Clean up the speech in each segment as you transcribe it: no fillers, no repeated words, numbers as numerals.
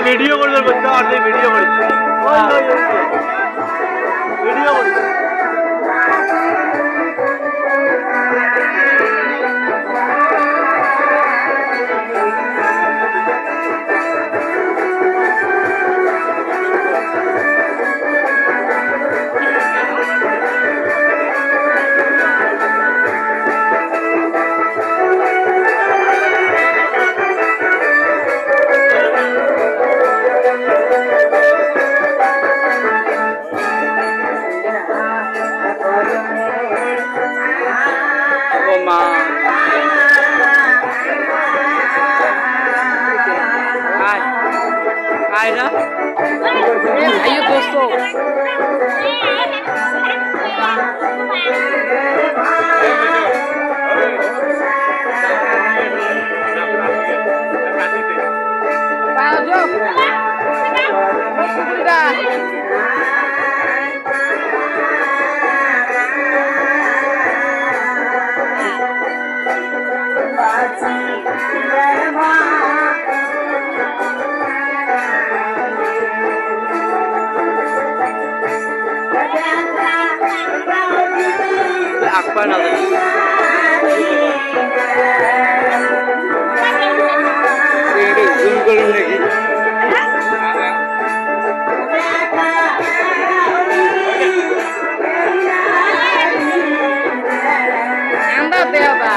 Video করবে বলতে আর video করি ভিডিও করি आइए दोस्तों akbar nazar ini zoom করুন নাকি anda beba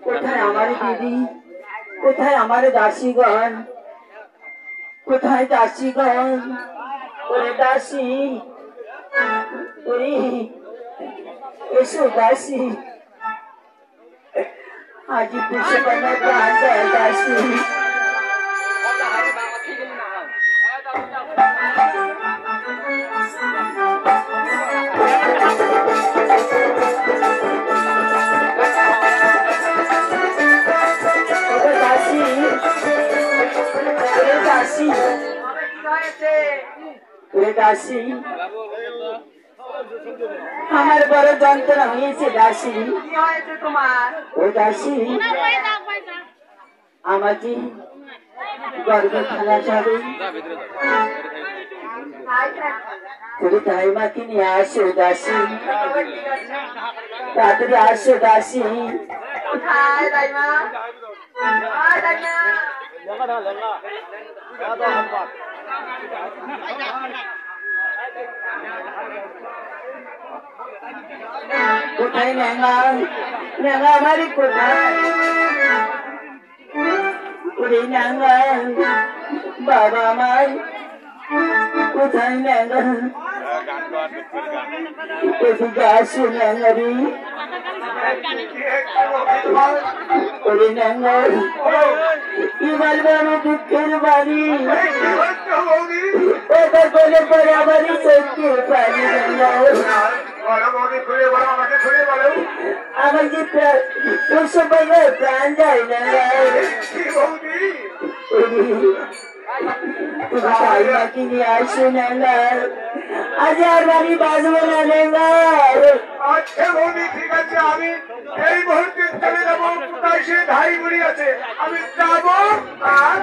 কোথায় আমার দিদি কোথায় আমার দাসীগণ কোথায় দাসীগণ ওরে দাসী ওরে এসো দাসী আজি পুষ্পকন্যার প্রাণ দেয় দাসী দাসী আমার বড় যন্ত্রণা হয়েছে দাসী ও দাসী আমাকে গর্বে খেলা যাবে তুমি তাই মাকে নিয়ে আসো দাসী তাড়াতাড়ি আসো দাসী কোথায় ন্যাঙা ন্যাঙা আমারই কোথায় ওরে ন্যাঙা বাবা আমার কোথায় ন্যাঙা এদিকে আসো ন্যাঙারি ওরে ন্যাঙা কি বলবো আমি দুঃখের বাড়ি ওটা করে পরে আমারই সত্যি পারি আমার যে তোর সবাই প্রাণ যায় না মাকে নিয়ে আসো না আজ আর বাড়ি বাঁচবো না লেঙ্গা আচ্ছা বৌদি ঠিক আছে আমি এই মুহূর্তে চলে যাবো কোথায় সে ধাই বুড়ি আছে আমি যাবো আর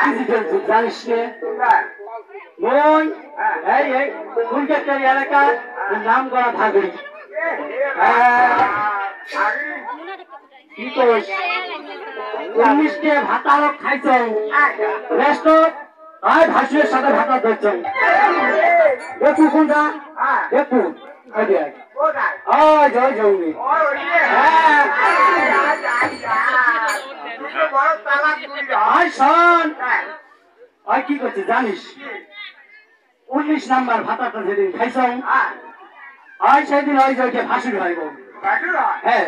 ডিজিটাল যুগ জানিস নে মই এই ফুলকেটারি এলাকা নাম করা ভাগড়ি কি কইস 19 কে ভাতারও খাইছ রেস্ট আয় ভাসিয়ের সাথে ভাতা ধরছ দেখু কোনটা দেখু আয় জয় জৌনি আয় শোন আয় কি করছিস জানিস 19 নাম্বার ভাতাটা যেদিন খাইছ আয় সেদিন ওই যে ভাসুর হইব হ্যাঁ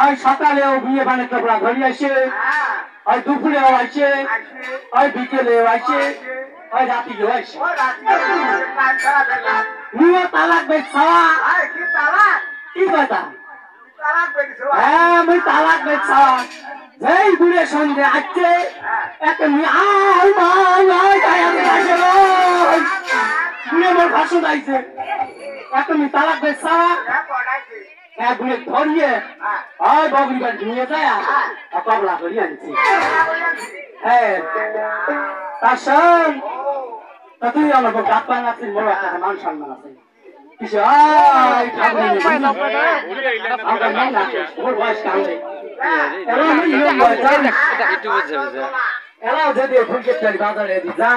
ওই সকালেও বিয়ে বানের টুকরা ধরে আসে ওই দুপুরেও আসে ওই বিকেলেও আসে ওই রাতিকেও আসে নিয়ে তালাক বেচাওয়া কি কথা হ্যাঁ মুই তালাক বেচাওয়া যেই বুড়ে সন্ধে আসছে একটা বুড়ে মোর ভাষণ আইছে একটা তালাক বেচাওয়া এক বুড়ে ধরিয়ে ওই বগরি বাড়ি নিয়ে যায় কবলা করিয়ে আনছি হ্যাঁ তার সঙ্গ তা তুই আমার গাছ পান আছিস বড় একটা মান সম্মান আছে কিছু ওর বয়স কামড়ে এলাও যদি ফুলকেটারি বাজারে যা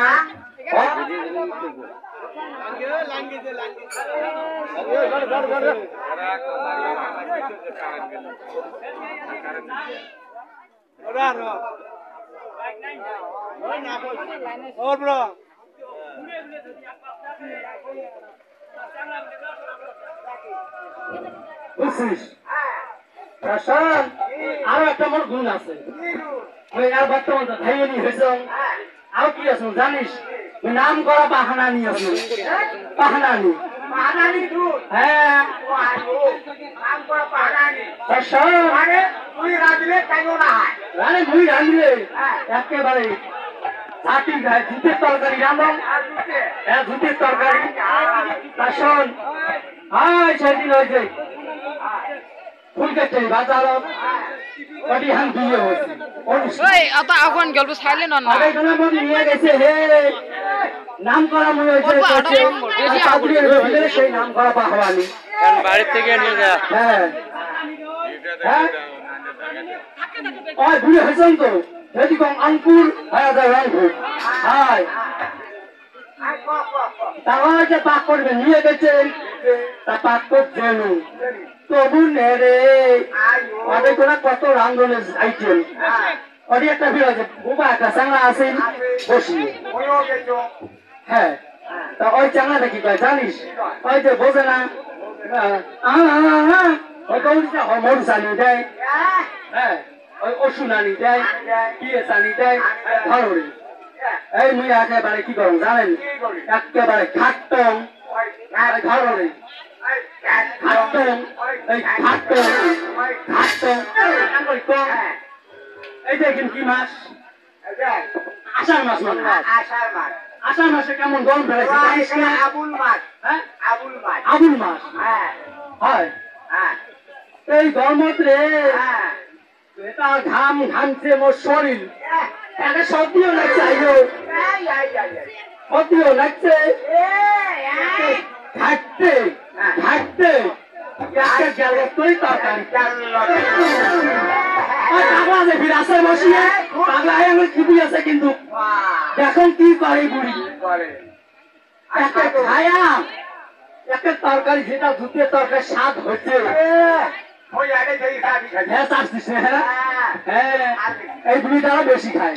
और ब्रो বুঝছিস প্রশান্ত আরো একটা মোর গুণ আছে ওই আর বর্তমান ধাইনি হয়েছ আর কি আছো জানিস নাম করা বাহানা নিয়ে আসো বাহানানি হ্যাঁ রানে মুই রাঁধলে একেবারে চাটি গায়ে জুতের তরকারি রান্ধন জুতের তরকারি তা শোন হাই সেদিন হয়েছে ফুলকেটারি বাজার ওটি হান বিয়ে হয়েছে ওই অত এখন গল্প ছাইলে নন না আরেকজনের মধ্যে নিয়ে গেছে হে নাম করা মনে হয়েছে সেই নাম করা পাহবানি বাড়ি থেকে নিয়ে যা হ্যাঁ হ্যাঁ ওই বুড়ি হয়েছেন তো যদি কম আঙ্কুর হয়ে যায় রংপুর হাই তাহলে যে পাক করবে নিয়ে গেছেন তা পাক করছেন তবু নেরে ওদের কোনা কত রাঙ্গনের আইটেম ওটি একটা ভিড় আছে বুবা একটা চাংলা আছে বসিয়ে হ্যাঁ তা ওই চাংলাটা কি কয় জানিস ওই যে বোঝে না ওই গৌরিটা মরু চানি দেয় হ্যাঁ ওই ওষুধ আনি দেয় পিএস আনি দেয় ধরি এই মুই একেবারে কি করুন জানেন একেবারে খাট্টং ধরি খাট্টং এই খাট্টং খাট্টং এই দেখেন কি মাস আষাঢ় মাস মানে আষাঢ় মাসে কেমন গরম ফেলেছে আবুল মাস হয় এই গরমত্রে এটা ঘাম ঘামছে মোর শরীর একটা সর্দিও লাগছে সর্দিও লাগছে ঘাটতে ঘাটতে গেল তুই তরকারি পাগলা বিরাসে বসিয়ে পাগলা আমার খুবই আছে কিন্তু দেখুন কি করে বুড়ি একটা খায়া একটা তরকারি যেটা দুধের তরকারি স্বাদ হচ্ছে হ্যাঁ চাচ্ছিস হ্যাঁ এই বুড়িটা বেশি খায়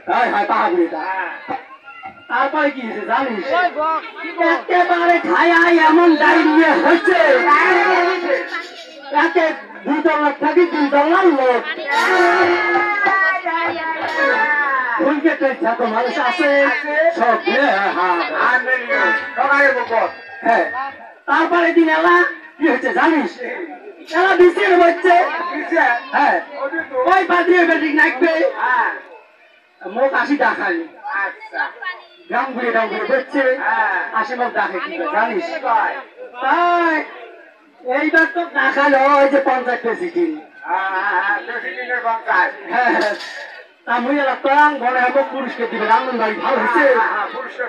হ্যাঁ হ্যাঁ তাহা বুড়িটা তারপরে কি হয়েছে জানিস একেবারে খায়া এমন ডায়রিয়া হচ্ছে একে 2 তলার থাকি 3 তলার লোক ফুলকেটারি যত মানুষ আছে সব হ্যাঁ তারপরে দিন এলা কি হচ্ছে জানিস এলা বিশের হচ্ছে হ্যাঁ ওই বাদিয়ে বেটিক নাকবে মুখ 80 টাকা খাই গাম ঘুরে বেচছে 80 মুখ ডাকে কি জানিস তাই এইবার তো দেখালো ওই যে 50 প্রেসিডেন্ট প্রেসিডেন্টের বংশায় তা মুই রাখতাম গনে হবো পুরস্কার দিবে রামন ভাই ভালো হয়েছে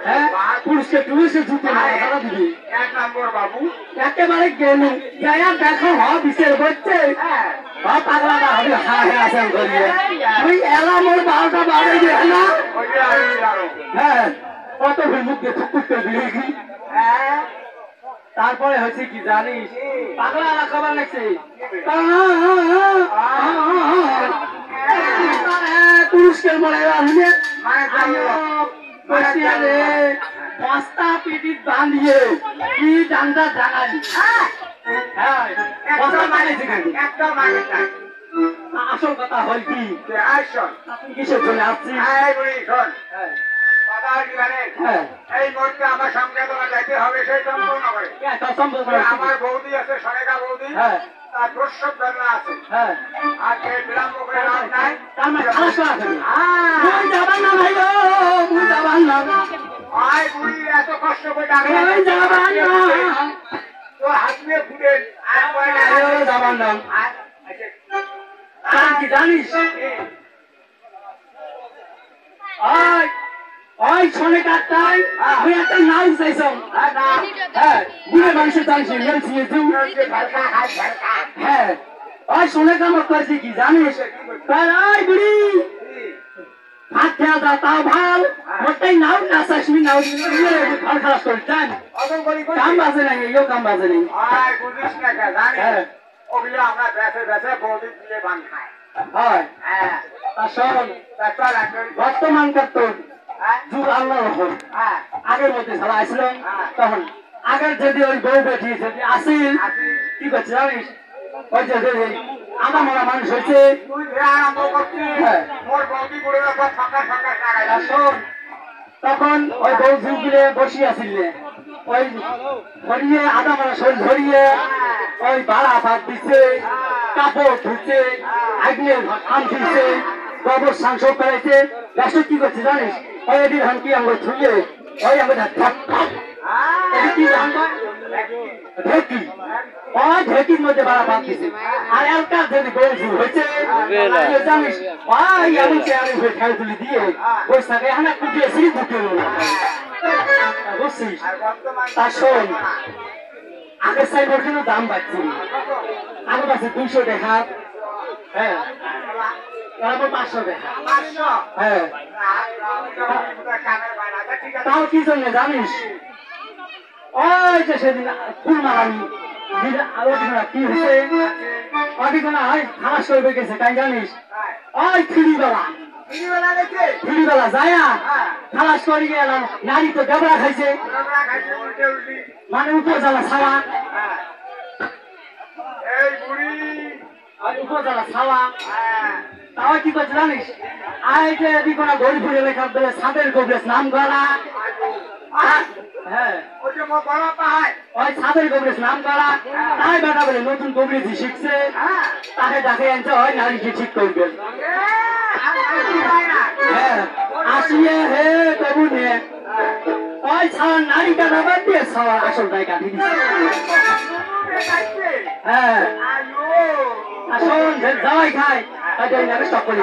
হ্যাঁ পুরস্কার টুরিস্টের জুতে না তারা দিবি 1 নম্বর বাবু একেবারে গেল যায়া দেখো হ বিচার করছে পাগলাটা হবে হ্যাঁ হ্যাঁ আসেন করিয়ে তুই এলা মোর 12টা বাজে গেছে না হ্যাঁ কত ভিড় মুখ দিয়ে থুকুট করে দিলি তারপরে হয়েছে কি জানিস পাগলা খবর লাগছে পুরস্কার মনে আসলে বস্তা পিটি বাঁধিয়ে কি ডান্ডা জানাই আসল কথা হয় কি কিসের জন্য আসছি এই মুহূর্তে আমার সঙ্গে তোমার যাইতে হবে সেই সম্পূর্ণ আমার বৌদি আছে সরেকা বৌদি তার প্রসব বেদনা আছে আর বিলম্ব করে লাভ নাই তার মানে খালাস আছে যাবার না ভাই যাবার না আয় বুড়ি এত কষ্ট করে ডাকে যাবার না তোর হাত দিয়ে ফুটে যাবার না কি জানিস ওই শোনে কাটতাই আমি একটা নাও চাইছম হ্যাঁ বুড়ে মানুষের জানিস হ্যাঁ ওই শোনে কামত করছি কি জানিস ওই বুড়ি ভাত খেয়া দাও তাও ভাল মোটাই নাও না চাষমি নাও ভাল খারাপ করি জান কাম বাজে নাই এও কাম বাজে নাই বুঝিস না কে জানিস ওগুলো আমরা বেসে বেসে বৌদি দিলে বান খায় হয় তা শোন বর্তমানকার তোর যুগ আল্লাহ রহম আগের মধ্যে সারা আসছিল তখন আগের যদি ওই বউ বেটি যদি আসিল কি করছে জানিস ওই যে আমার মরা মানুষ হয়েছে তখন ওই বউ ঝুঁকিলে বসি আসিলে ওই ধরিয়ে আদা মারা শরীর ধরিয়ে ওই ভাড়া ভাত দিচ্ছে কাপড় ধুচ্ছে আগ্নের খান দিচ্ছে গোবর সাংস করাইছে রাষ্ট্র কি করছে জানিস ওই এদিন ধান কি আমরা ছুঁয়ে ওই আমরা কি ঢেকি ওই ঢেকির মধ্যে ভাড়া ভাত দিচ্ছে আর এলকার যদি গোল শুরু হয়েছে জানিস ওই আমি চেয়ারে হয়ে খেয়াল তুলি দিয়ে বসে থাকে আমরা কুটিয়ে সিঁড়ি ঢুকে বুঝছিস তা শোন আগের সাইডের কিন্তু দাম বাড়ছে আগের পাশে 200 টাকা হ্যাঁ আমার 500 টাকা হ্যাঁ তাও কি জন্য জানিস ওই যে সেদিন ফুল মারানি কি হয়েছে অধিকনা হয় খালাস করবে গেছে তাই জানিস ওই ফিরিবেলা যায়া খালাস করে গেলাম নারী তো দেবরা খাইছে মানে উপজেলা ছাওয়া উপজেলা ছাওয়া তাও কি করছে জানিস আয় যে এদিকনা গরিপুর এলাকা বলে সাদের কবরেজ নাম গলা হ্যাঁ ওই সাদের কবরেজ নাম গলা তাই বেটা বলে নতুন কবরেজি শিখছে তাকে ডাকে আনছে ওই নারীকে ঠিক করবে হ্যাঁ আসিয়ে হে তবু নিয়ে ওই ছাওয়ার নারীটা নাবার দিয়ে ছাওয়ার আসল জায়গা দিচ্ছে হ্যাঁ আসুন যাওয়াই খাই আমি স্টপ করি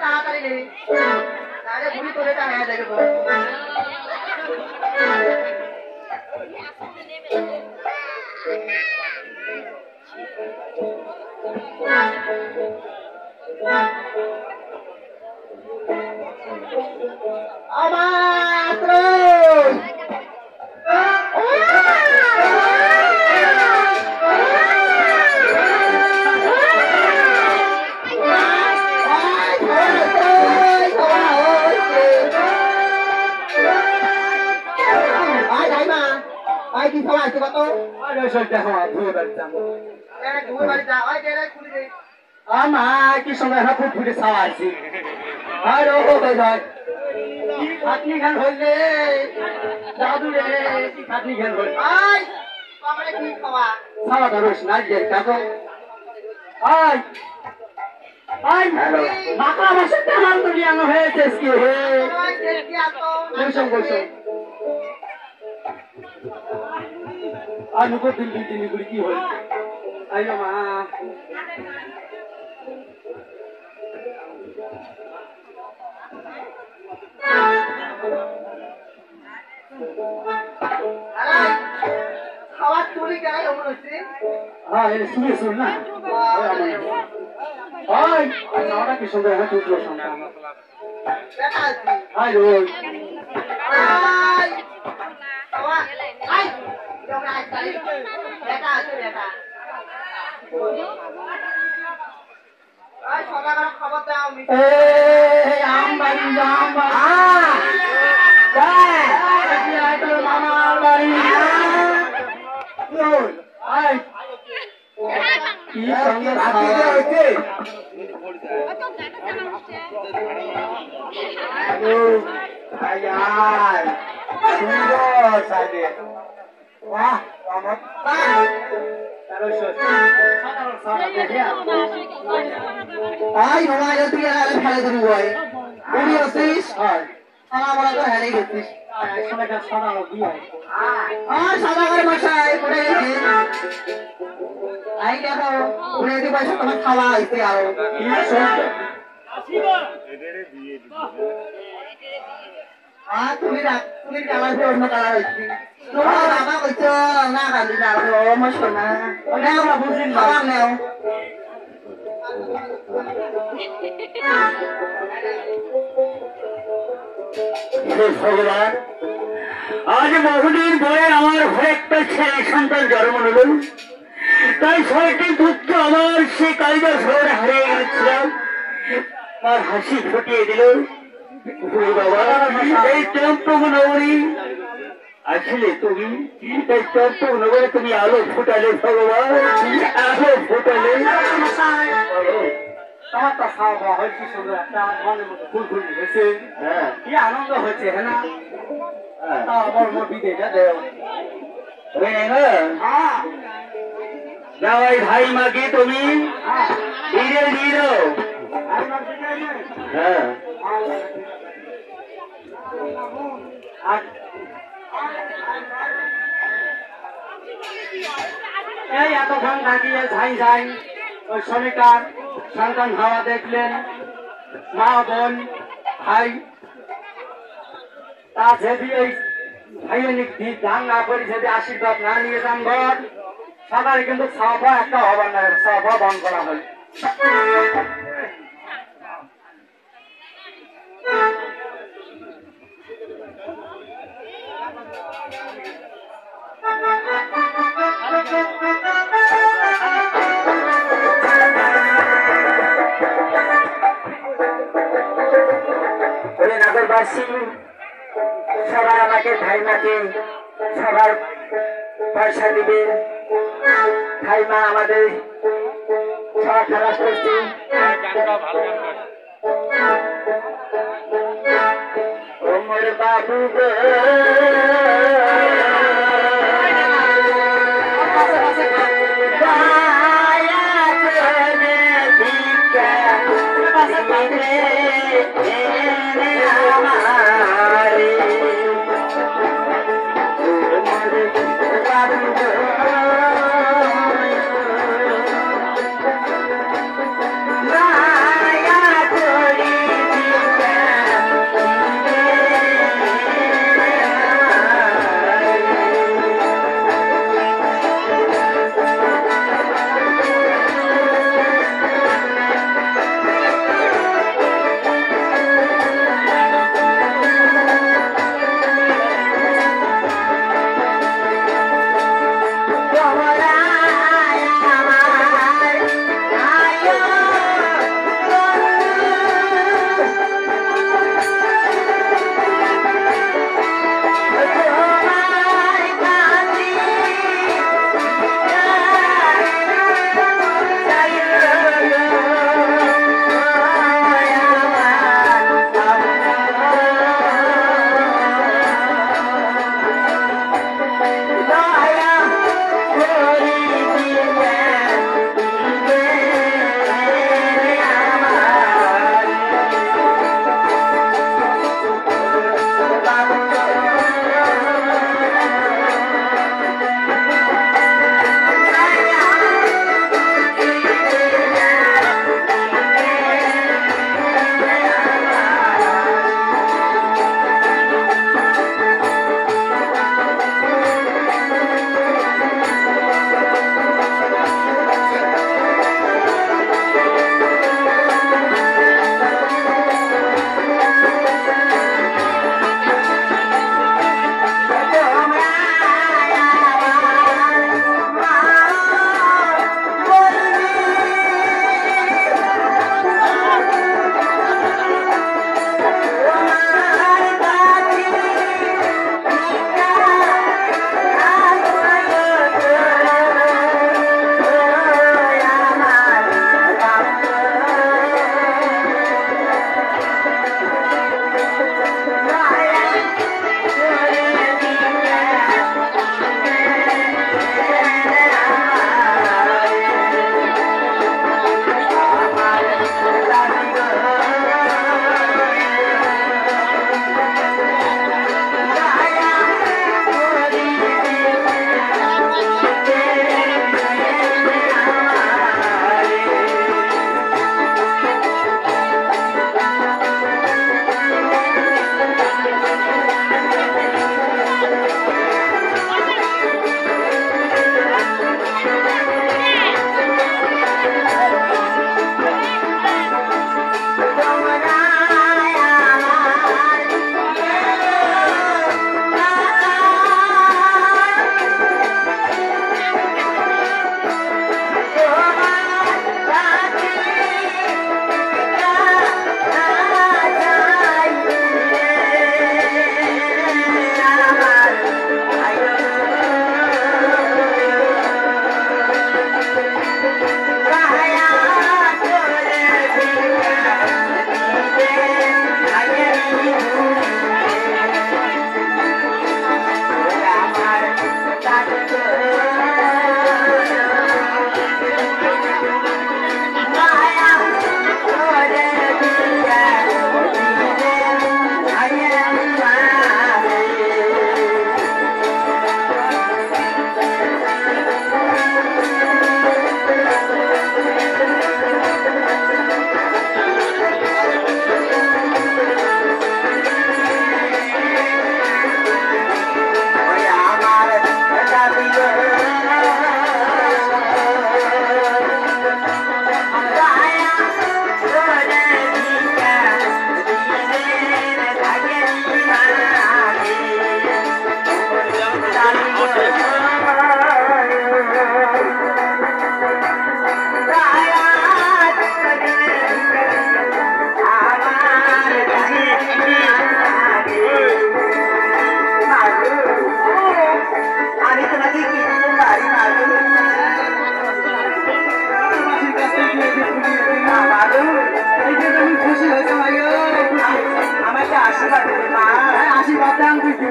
তাড়াতাড়ি নেই তাহলে ঘুরি তোলে টাকা দেখবো ওই কি খাওয়া আছে কত ওই সব দেখো ধুয়ে বাড়ি যাবো এনে ধুয়ে বাড়ি যা ওই গেলে খুলে দে আমা কি সময় না ফুটফুটে খাওয়া আছে আর ও ভাই ভাই খাটনি খান হইলে দাদু রে কি খাটনি খান হইলে আই আমরা কি খাওয়া খাওয়া ধরস না যে দেখো আই আই মাথা বসে তেমন তো লিয়ানো হয়েছে কি হে ওই দেখি আতো বসো বসো আর নুকো দিন দিন গুলি কি হল আইও মা খাওয়া চুরি গায় ওমন হইছে হ্যাঁ এ শুনে শুন না ওই নাওটা কি সুন্দর হ্যাঁ টুকরো সন্তান দেখা আছে হাই রোজ আই খাওয়া আই তোমরা আই দেখা আছে দেখা আই সকালে খবর দাও মি এই আমবাড়ি আই তোর মামার বাড়ি আই কি সুন্দর আজকে হইছে আই আই সুন্দর সাজে বাহ চমৎকার আই নয় তুই আর ফেলে দিবি ভাই উনি আসিস সারা বড় তো হেরে গেছিস সময়টা সারা লগি হয় সাদা করে মশাই পড়ে গেছে আই দেখো উনি দি পয়সা তোমার খাওয়া হইছে আর তুমি জামাই অন্য কালার হইছি তোমার বাবা কইছো না কান্দি না ও মশো না ওটা আমরা বুঝিন খাওয়া নেও ভগবান আজ বহুদিন পরে আমার ঘরে একটা ছেলে সন্তান জন্ম নিল তাই ছয়টি পুত্র আমার সে কালিদা শহরে হারিয়ে গেছিলাম তার হাসি ফুটিয়ে দিল বাবা এই চম্পকনগরী আসলে তুমি এই চম্পকনগরে তুমি আলো ফুটালে ভগবান আলো ফুটালে তোমার তো খাওয়া হয় কি সুন্দর একটা মনের মধ্যে ফুল হয়েছে কি আনন্দ হয়েছে হ্যাঁ না তা আমার মোর বিদেটা দেও যাওয়াই ভাই মাকে তুমি ধীরে ধীরে হ্যাঁ এই এতক্ষণ থাকিয়ে ঝাই ঝাই ওই শ্রমিকার সন্তান হওয়া দেখলেন মা বোন ভাই তা যদি ওই ভাইয়ের দান না করি যদি আশীর্বাদ না নিয়ে যান ঘর সবাই কিন্তু সাফা একটা হবার না সাফা বন্ধ করা হয় নগরবাসী সবাই আমাকে ঠাইমাকে সবার পয়সা দিবে ঠাইমা আমাদের সবার খারাপ করছে ওমর বাবু গো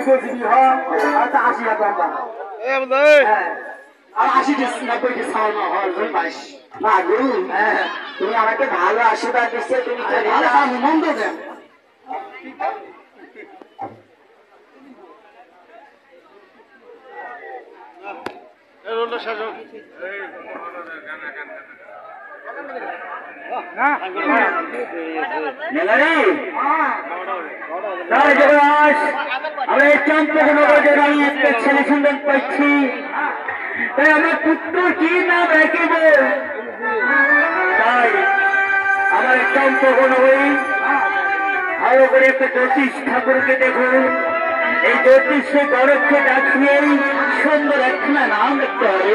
বলছিলি হ্যাঁ 80 টাকা হ্যাঁ আর 80-90 ছাড়ানো হয় ওই 22 না গো হ্যাঁ তুমি আমাকে ভালো আশীর্বাদ দিচ্ছে তুমি ভালো আমি মন্দ দেন আমি চন্দ্রনগরে আমি একটা ছেলে সন্ধান পাচ্ছি তাই আমার পুত্র কি নাম রাখিব তাই আমার চন্দ্রনগরে ভালো করে একটা জ্যোতিষ ঠাকুরকে দেখুন এই জ্যোতিষ গরক্ষে ডাকিয়েই সুন্দর একখানা নাম লিখতে হবে।